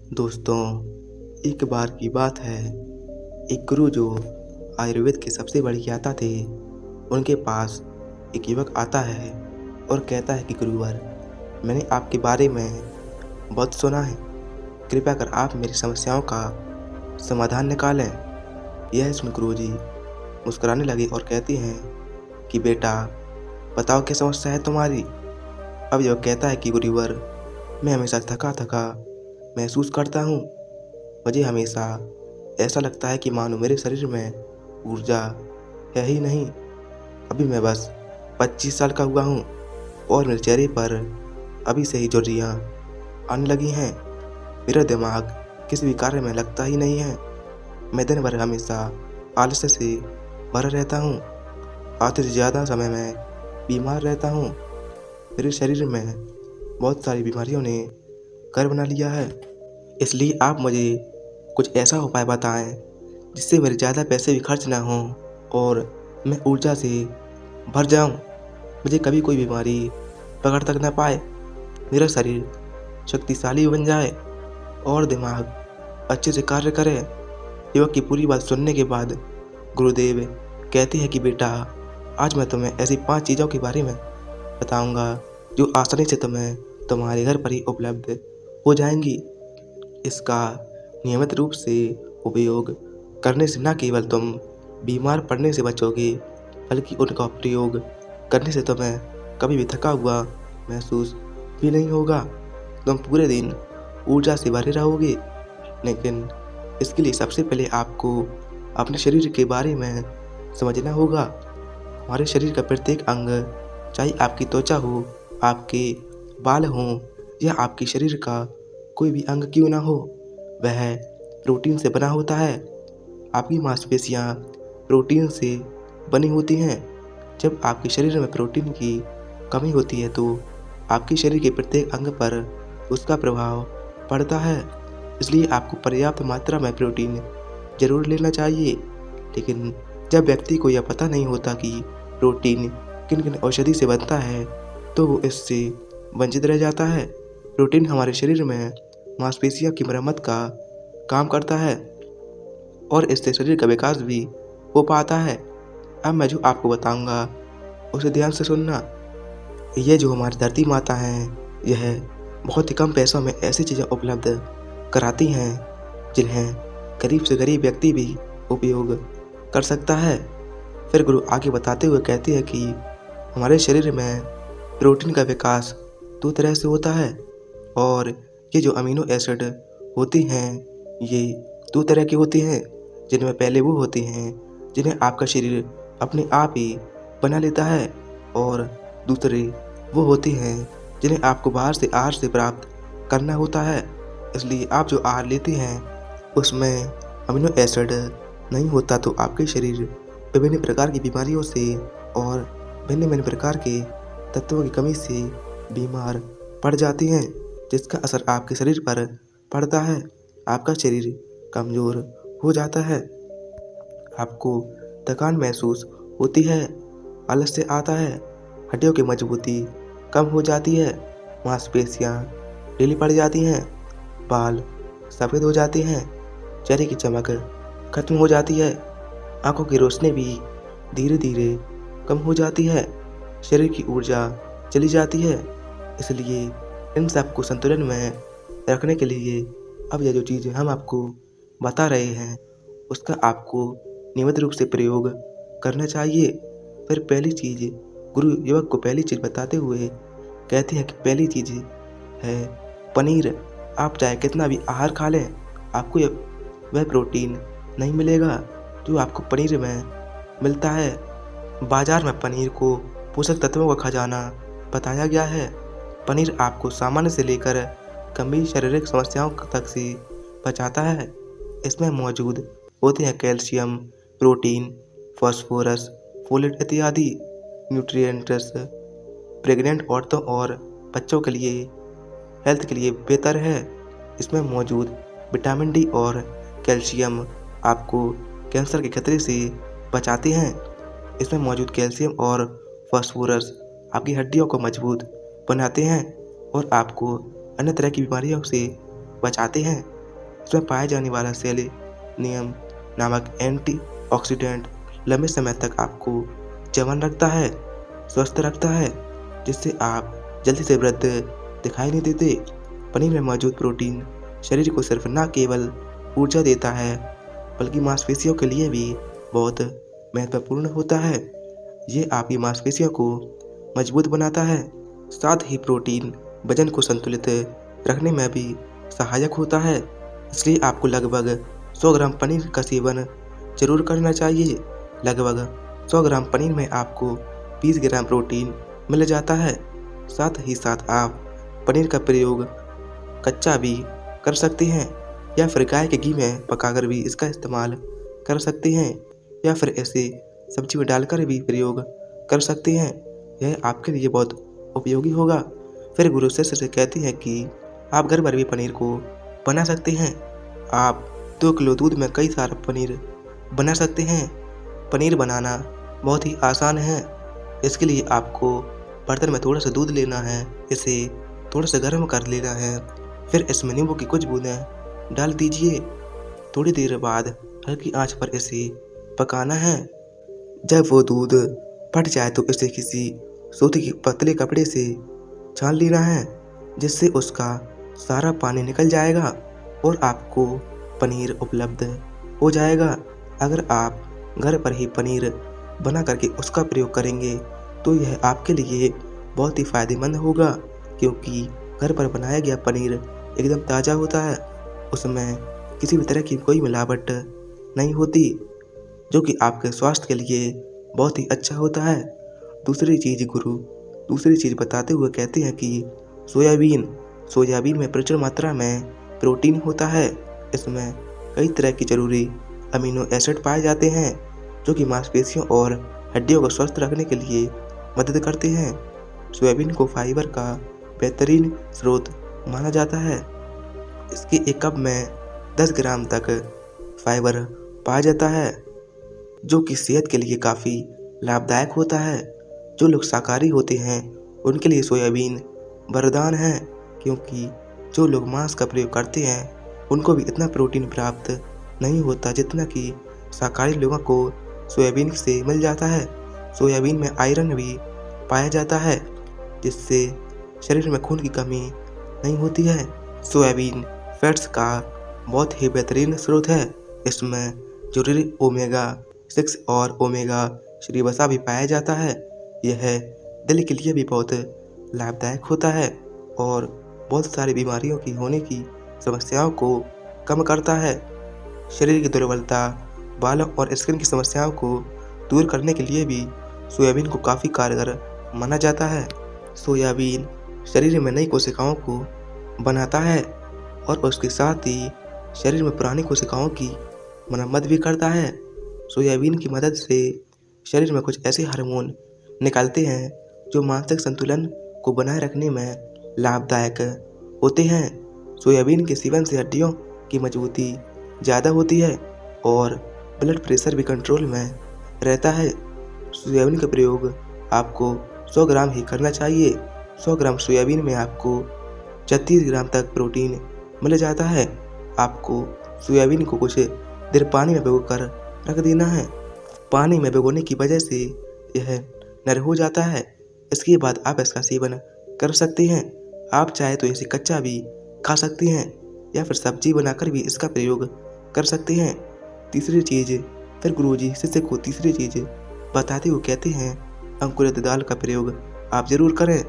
दोस्तों, एक बार की बात है, एक गुरु जो आयुर्वेद के सबसे बड़े ज्ञाता थे, उनके पास एक युवक आता है और कहता है कि गुरुवर, मैंने आपके बारे में बहुत सुना है। कृपया कर आप मेरी समस्याओं का समाधान निकालें। यह सुन गुरुजी मुस्कुराने लगे और कहती हैं कि बेटा, बताओ क्या समस्या है तुम्हारी। अब युवक कहता है कि गुरुवर, मैं हमेशा थका थका महसूस करता हूँ। मुझे हमेशा ऐसा लगता है कि मानो मेरे शरीर में ऊर्जा है ही नहीं। अभी मैं बस 25 साल का हुआ हूँ और मेरे चेहरे पर अभी से ही झुर्रियाँ आने लगी हैं। मेरा दिमाग किसी भी कार्य में लगता ही नहीं है। मैं दिन भर हमेशा आलस्य से भरा रहता हूँ। आधे से ज़्यादा समय में बीमार रहता हूँ। मेरे शरीर में बहुत सारी बीमारियों ने घर बना लिया है। इसलिए आप मुझे कुछ ऐसा उपाय बताएं जिससे मेरे ज़्यादा पैसे भी खर्च ना हों और मैं ऊर्जा से भर जाऊं। मुझे कभी कोई बीमारी पकड़ तक ना पाए। मेरा शरीर शक्तिशाली बन जाए और दिमाग अच्छे से कार्य करे। युवक की पूरी बात सुनने के बाद गुरुदेव कहते हैं कि बेटा, आज मैं तुम्हें ऐसी 5 चीज़ों के बारे में बताऊंगा जो आसानी से तुम्हें तुम्हारे घर पर ही उपलब्ध हो जाएंगी। इसका नियमित रूप से उपयोग करने से न केवल तुम बीमार पड़ने से बचोगे, बल्कि उनका प्रयोग करने से तुम्हें कभी भी थका हुआ महसूस भी नहीं होगा। तुम पूरे दिन ऊर्जा से भरे रहोगे। लेकिन इसके लिए सबसे पहले आपको अपने शरीर के बारे में समझना होगा। हमारे शरीर का प्रत्येक अंग, चाहे आपकी त्वचा हो, आपके बाल हों या आपके शरीर का कोई भी अंग क्यों ना हो, वह प्रोटीन से बना होता है। आपकी मांसपेशियां प्रोटीन से बनी होती हैं। जब आपके शरीर में प्रोटीन की कमी होती है तो आपके शरीर के प्रत्येक अंग पर उसका प्रभाव पड़ता है। इसलिए आपको पर्याप्त मात्रा में प्रोटीन जरूर लेना चाहिए। लेकिन जब व्यक्ति को यह पता नहीं होता कि प्रोटीन किन किन औषधि से बनता है, तो वो इससे वंचित रह जाता है। प्रोटीन हमारे शरीर में मांसपेशियों की मरम्मत का काम करता है और इससे शरीर का विकास भी हो पाता है। अब मैं जो आपको बताऊंगा उसे ध्यान से सुनना। ये जो हमारी धरती माता हैं, यह बहुत ही कम पैसों में ऐसी चीज़ें उपलब्ध कराती हैं जिन्हें गरीब से गरीब व्यक्ति भी उपयोग कर सकता है। फिर गुरु आगे बताते हुए कहते हैं कि हमारे शरीर में प्रोटीन का विकास 2 तरह से होता है और ये जो अमीनो एसिड होती हैं, ये 2 तरह की होती हैं, जिनमें पहले वो होती हैं जिन्हें आपका शरीर अपने आप ही बना लेता है और दूसरे वो होती हैं जिन्हें आपको बाहर से आहार से प्राप्त करना होता है। इसलिए आप जो आहार लेते हैं उसमें अमीनो एसिड नहीं होता तो आपके शरीर विभिन्न प्रकार की बीमारियों से और भिन्न भिन्न प्रकार के तत्वों की कमी से बीमार पड़ जाती हैं, जिसका असर आपके शरीर पर पड़ता है। आपका शरीर कमज़ोर हो जाता है। आपको थकान महसूस होती है, आलस्य आता है, हड्डियों की मजबूती कम हो जाती है, मांसपेशियाँ ढीली पड़ जाती हैं, बाल सफ़ेद हो जाते हैं, चेहरे की चमक खत्म हो जाती है, आंखों की रोशनी भी धीरे धीरे कम हो जाती है, शरीर की ऊर्जा चली जाती है। इसलिए इन सब को संतुलन में रखने के लिए अब यह जो चीज़ें हम आपको बता रहे हैं उसका आपको नियमित रूप से प्रयोग करना चाहिए। फिर पहली चीज़, गुरु युवक को पहली चीज़ बताते हुए कहते हैं कि पहली चीज़ है पनीर। आप चाहे कितना भी आहार खा लें, आपको वह प्रोटीन नहीं मिलेगा जो आपको पनीर में मिलता है। बाजार में पनीर को पोषक तत्वों का खजाना बताया गया है। पनीर आपको सामान्य से लेकर गंभीर शारीरिक समस्याओं तक से बचाता है। इसमें मौजूद होते हैं कैल्शियम, प्रोटीन, फास्फोरस, फोलेट इत्यादि न्यूट्रिएंट्स। प्रेग्नेंट औरतों और बच्चों के लिए हेल्थ के लिए बेहतर है। इसमें मौजूद विटामिन डी और कैल्शियम आपको कैंसर के खतरे से बचाते हैं। इसमें मौजूद कैल्शियम और फास्फोरस आपकी हड्डियों को मजबूत बनाते हैं और आपको अन्य तरह की बीमारियों से बचाते हैं। इसमें पाया जाने वाला सेलेनियम नामक एंटीऑक्सीडेंट लंबे समय तक आपको जवान रखता है, स्वस्थ रखता है, जिससे आप जल्दी से वृद्ध दिखाई नहीं देते। पनीर में मौजूद प्रोटीन शरीर को सिर्फ न केवल ऊर्जा देता है बल्कि मांसपेशियों के लिए भी बहुत महत्वपूर्ण होता है। ये आपकी मांसपेशियों को मजबूत बनाता है। साथ ही प्रोटीन वजन को संतुलित रखने में भी सहायक होता है। इसलिए आपको लगभग 100 ग्राम पनीर का सेवन जरूर करना चाहिए। लगभग 100 ग्राम पनीर में आपको 20 ग्राम प्रोटीन मिल जाता है। साथ ही साथ आप पनीर का प्रयोग कच्चा भी कर सकते हैं या फिर गाय के घी में पकाकर भी इसका इस्तेमाल कर सकते हैं या फिर ऐसे सब्जी में डालकर भी प्रयोग कर सकते हैं। यह आपके लिए बहुत उपयोगी होगा। फिर गुरु शिष्य से कहते हैं कि आप घर पर भी पनीर को बना सकते हैं। आप 2 किलो दूध में कई सारा पनीर बना सकते हैं। पनीर बनाना बहुत ही आसान है। इसके लिए आपको बर्तन में थोड़ा सा दूध लेना है, इसे थोड़ा सा गर्म कर लेना है, फिर इसमें नींबू की कुछ बूंदें डाल दीजिए। थोड़ी देर बाद हल्की आंच पर इसे पकाना है। जब वो दूध फट जाए तो इसे किसी सूती के पतले कपड़े से छान लेना है, जिससे उसका सारा पानी निकल जाएगा और आपको पनीर उपलब्ध हो जाएगा। अगर आप घर पर ही पनीर बना करके उसका प्रयोग करेंगे तो यह आपके लिए बहुत ही फायदेमंद होगा, क्योंकि घर पर बनाया गया पनीर एकदम ताज़ा होता है। उसमें किसी भी तरह की कोई मिलावट नहीं होती, जो कि आपके स्वास्थ्य के लिए बहुत ही अच्छा होता है। दूसरी चीज़ बताते हुए कहते हैं कि सोयाबीन में प्रचुर मात्रा में प्रोटीन होता है। इसमें कई तरह की जरूरी अमीनो एसिड पाए जाते हैं, जो कि मांसपेशियों और हड्डियों को स्वस्थ रखने के लिए मदद करते हैं। सोयाबीन को फाइबर का बेहतरीन स्रोत माना जाता है। इसके एक कप में 10 ग्राम तक फाइबर पाया जाता है, जो कि सेहत के लिए काफ़ी लाभदायक होता है। जो लोग शाकाहारी होते हैं उनके लिए सोयाबीन वरदान है, क्योंकि जो लोग मांस का प्रयोग करते हैं उनको भी इतना प्रोटीन प्राप्त नहीं होता जितना कि शाकाहारी लोगों को सोयाबीन से मिल जाता है। सोयाबीन में आयरन भी पाया जाता है, जिससे शरीर में खून की कमी नहीं होती है। सोयाबीन फैट्स का बहुत ही बेहतरीन स्रोत है। इसमें जरूरी ओमेगा 6 और ओमेगा 3 वसा भी पाया जाता है। यह दिल के लिए भी बहुत लाभदायक होता है और बहुत सारी बीमारियों की होने की समस्याओं को कम करता है। शरीर की दुर्बलता, बालों और स्किन की समस्याओं को दूर करने के लिए भी सोयाबीन को काफ़ी कारगर माना जाता है। सोयाबीन शरीर में नई कोशिकाओं को बनाता है और उसके साथ ही शरीर में पुरानी कोशिकाओं की मरम्मत भी करता है। सोयाबीन की मदद से शरीर में कुछ ऐसे हार्मोन निकलते हैं जो मानसिक संतुलन को बनाए रखने में लाभदायक होते हैं। सोयाबीन के सेवन से हड्डियों की मजबूती ज़्यादा होती है और ब्लड प्रेशर भी कंट्रोल में रहता है। सोयाबीन का प्रयोग आपको 100 ग्राम ही करना चाहिए। 100 ग्राम सोयाबीन में आपको 36 ग्राम तक प्रोटीन मिल जाता है। आपको सोयाबीन को कुछ देर पानी में भिगोकर रख देना है। पानी में भिगोने की वजह से यह नरम हो जाता है। इसके बाद आप इसका सेवन कर सकते हैं। आप चाहे तो इसे कच्चा भी खा सकते हैं या फिर सब्जी बनाकर भी इसका प्रयोग कर सकते हैं। तीसरी चीज़, फिर गुरुजी शिष्य को तीसरी चीज़ बताते हुए कहते हैं, अंकुरित दाल का प्रयोग आप ज़रूर करें।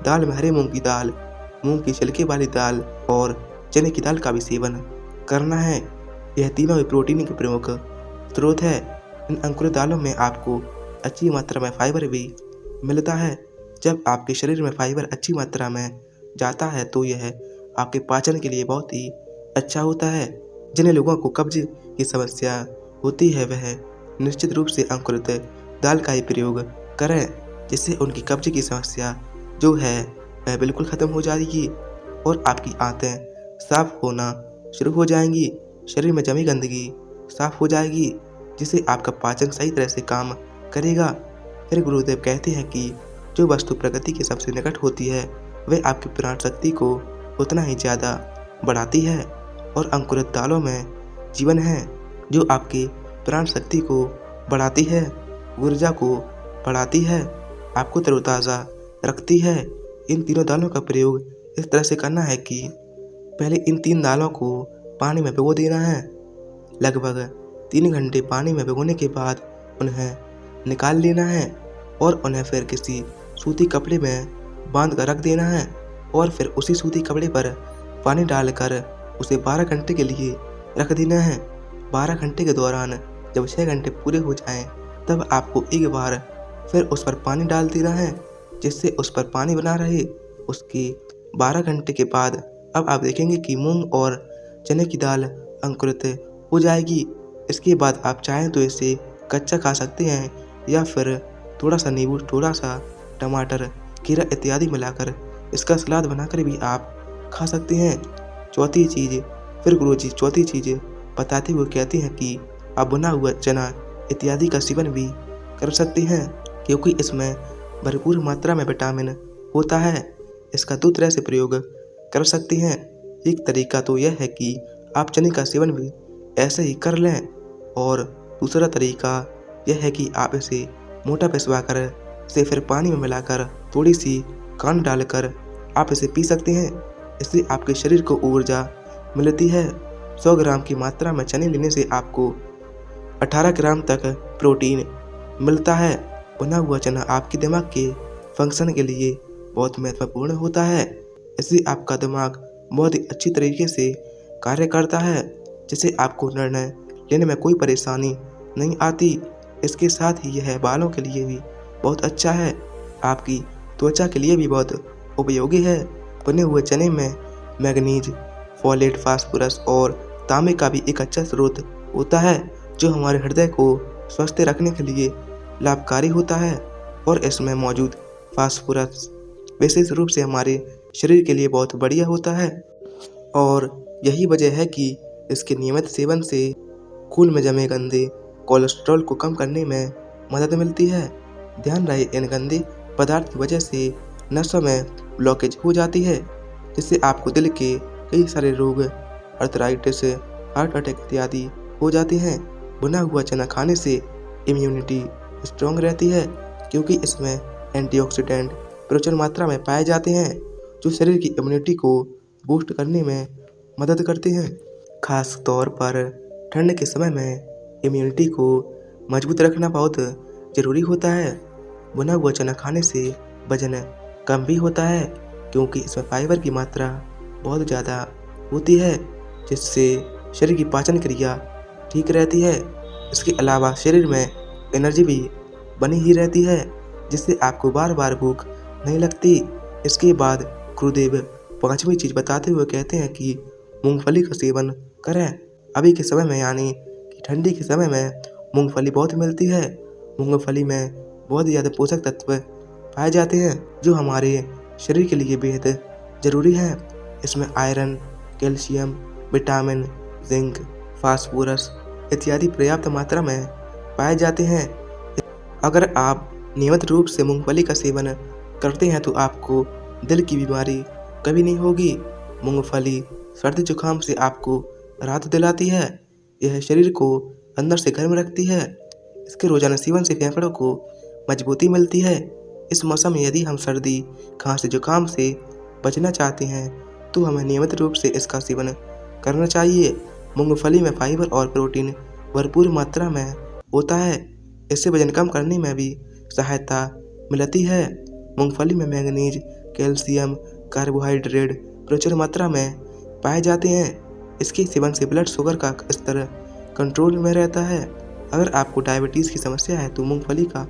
दाल में हरे मूंग की दाल, मूंग की छिलके वाली दाल और चने की दाल का भी सेवन करना है। यह तीनों ही प्रोटीन के प्रमुख स्रोत है। इन अंकुरित दालों में आपको अच्छी मात्रा में फाइबर भी मिलता है। जब आपके शरीर में फाइबर अच्छी मात्रा में जाता है तो यह आपके पाचन के लिए बहुत ही अच्छा होता है। जिन लोगों को कब्ज की समस्या होती है वह निश्चित रूप से अंकुरित दाल का ही प्रयोग करें, जिससे उनकी कब्ज की समस्या जो है वह बिल्कुल ख़त्म हो जाएगी और आपकी आंतें साफ होना शुरू हो जाएंगी। शरीर में जमी गंदगी साफ हो जाएगी, जिससे आपका पाचन सही तरह से काम करेगा। फिर गुरुदेव कहते हैं कि जो वस्तु प्रकृति के सबसे निकट होती है वह आपकी प्राण शक्ति को उतना ही ज़्यादा बढ़ाती है। और अंकुरित दालों में जीवन है, जो आपकी प्राण शक्ति को बढ़ाती है, ऊर्जा को बढ़ाती है, आपको तरोताज़ा रखती है। इन तीनों दालों का प्रयोग इस तरह से करना है कि पहले इन 3 दालों को पानी में भिगो देना है। लगभग 3 घंटे पानी में भिगोने के बाद उन्हें निकाल लेना है और उन्हें फिर किसी सूती कपड़े में बांध कर रख देना है और फिर उसी सूती कपड़े पर पानी डालकर उसे 12 घंटे के लिए रख देना है। 12 घंटे के दौरान जब 6 घंटे पूरे हो जाएं, तब आपको एक बार फिर उस पर पानी डाल देना है, जिससे उस पर पानी बना रहे। उसके 12 घंटे के बाद अब आप देखेंगे कि मूंग और चने की दाल अंकुरित हो जाएगी। इसके बाद आप चाहें तो इसे कच्चा खा सकते हैं या फिर थोड़ा सा नींबू, थोड़ा सा टमाटर, खीरा इत्यादि मिलाकर इसका सलाद बनाकर भी आप खा सकते हैं। चौथी चीज़ बताते हुए कहते हैं कि आप भुना हुआ चना इत्यादि का सेवन भी कर सकते हैं, क्योंकि इसमें भरपूर मात्रा में विटामिन होता है। इसका 2 तरह से प्रयोग कर सकते हैं। एक तरीका तो यह है कि आप चने का सेवन भी ऐसे ही कर लें, और दूसरा तरीका यह है कि आप इसे मोटा पिसवा कर इसे फिर पानी में मिलाकर थोड़ी सी कांड डालकर आप इसे पी सकते हैं। इससे आपके शरीर को ऊर्जा मिलती है। 100 ग्राम की मात्रा में चने लेने से आपको 18 ग्राम तक प्रोटीन मिलता है। भुना हुआ चना आपके दिमाग के फंक्शन के लिए बहुत महत्वपूर्ण होता है। इससे आपका दिमाग बहुत ही अच्छी तरीके से कार्य करता है, जिससे आपको निर्णय लेने में कोई परेशानी नहीं आती। इसके साथ ही यह बालों के लिए भी बहुत अच्छा है, आपकी त्वचा के लिए भी बहुत उपयोगी है। भुने हुए चने में मैग्नीज, फोलेट, फास्फोरस और तांबे का भी एक अच्छा स्रोत होता है, जो हमारे हृदय को स्वस्थ रखने के लिए लाभकारी होता है। और इसमें मौजूद फास्फोरस विशेष रूप से हमारे शरीर के लिए बहुत बढ़िया होता है, और यही वजह है कि इसके नियमित सेवन से खून में जमे गंदे कोलेस्ट्रॉल को कम करने में मदद मिलती है। ध्यान रहे, इन गंदे पदार्थ की वजह से नसों में ब्लॉकेज हो जाती है, जिससे आपको दिल के कई सारे रोग, अर्थराइटिस, हार्ट अटैक इत्यादि हो जाते हैं। भुना हुआ चना खाने से इम्यूनिटी स्ट्रॉन्ग रहती है, क्योंकि इसमें एंटीऑक्सीडेंट प्रचुर मात्रा में पाए जाते हैं, जो शरीर की इम्यूनिटी को बूस्ट करने में मदद करते हैं। खास तौर पर ठंड के समय में इम्यूनिटी को मजबूत रखना बहुत ज़रूरी होता है। भुना हुआ चना खाने से वजन कम भी होता है, क्योंकि इसमें फाइबर की मात्रा बहुत ज़्यादा होती है, जिससे शरीर की पाचन क्रिया ठीक रहती है। इसके अलावा शरीर में एनर्जी भी बनी ही रहती है, जिससे आपको बार बार भूख नहीं लगती। इसके बाद गुरुदेव 5वीं चीज़ बताते हुए कहते हैं कि मूंगफली का सेवन करें। अभी के समय में, यानी कि ठंडी के समय में मूंगफली बहुत मिलती है। मूंगफली में बहुत ज़्यादा पोषक तत्व पाए जाते हैं, जो हमारे शरीर के लिए बेहद ज़रूरी हैं। इसमें iron, calcium, vitamin, zinc, phosphorus इत्यादि पर्याप्त मात्रा में पाए जाते हैं। अगर आप नियमित रूप से मूंगफली का सेवन करते हैं तो आपको दिल की बीमारी कभी नहीं होगी। मूंगफली सर्दी जुकाम से आपको राहत दिलाती है। यह शरीर को अंदर से गर्म रखती है। इसके रोजाना सेवन से फेफड़ों को मजबूती मिलती है। इस मौसम में यदि हम सर्दी, खांसी, जुकाम से बचना चाहते हैं तो हमें नियमित रूप से इसका सेवन करना चाहिए। मूंगफली में फाइबर और प्रोटीन भरपूर मात्रा में होता है। इससे वजन कम करने में भी सहायता मिलती है। मूंगफली में मैंगनीज, कैल्शियम, कार्बोहाइड्रेट प्रचुर मात्रा में पाए जाते हैं। इसके सेवन से ब्लड शुगर का स्तर कंट्रोल में रहता है। अगर आपको डायबिटीज़ की समस्या है तो मूंगफली का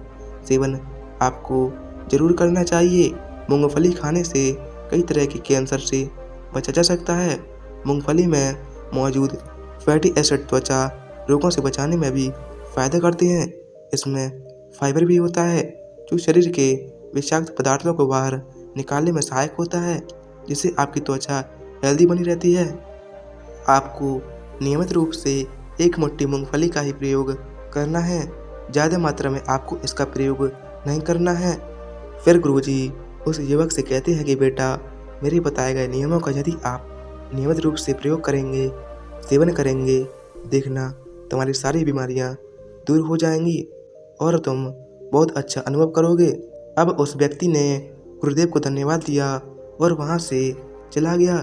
सेवन आपको ज़रूर करना चाहिए। मूंगफली खाने से कई तरह के कैंसर से बचा जा सकता है। मूंगफली में मौजूद फैटी एसिड त्वचा रोगों से बचाने में भी फ़ायदा करते हैं। इसमें फाइबर भी होता है, जो शरीर के विषाक्त पदार्थों को बाहर निकालने में सहायक होता है, जिससे आपकी त्वचा हेल्दी बनी रहती है। आपको नियमित रूप से 1 मुट्ठी मूंगफली का ही प्रयोग करना है। ज़्यादा मात्रा में आपको इसका प्रयोग नहीं करना है। फिर गुरुजी उस युवक से कहते हैं कि बेटा, मेरे बताए गए नियमों का यदि आप नियमित रूप से प्रयोग करेंगे सेवन करेंगे, देखना तुम्हारी सारी बीमारियां दूर हो जाएंगी और तुम बहुत अच्छा अनुभव करोगे। अब उस व्यक्ति ने गुरुदेव को धन्यवाद दिया और वहाँ से चला गया।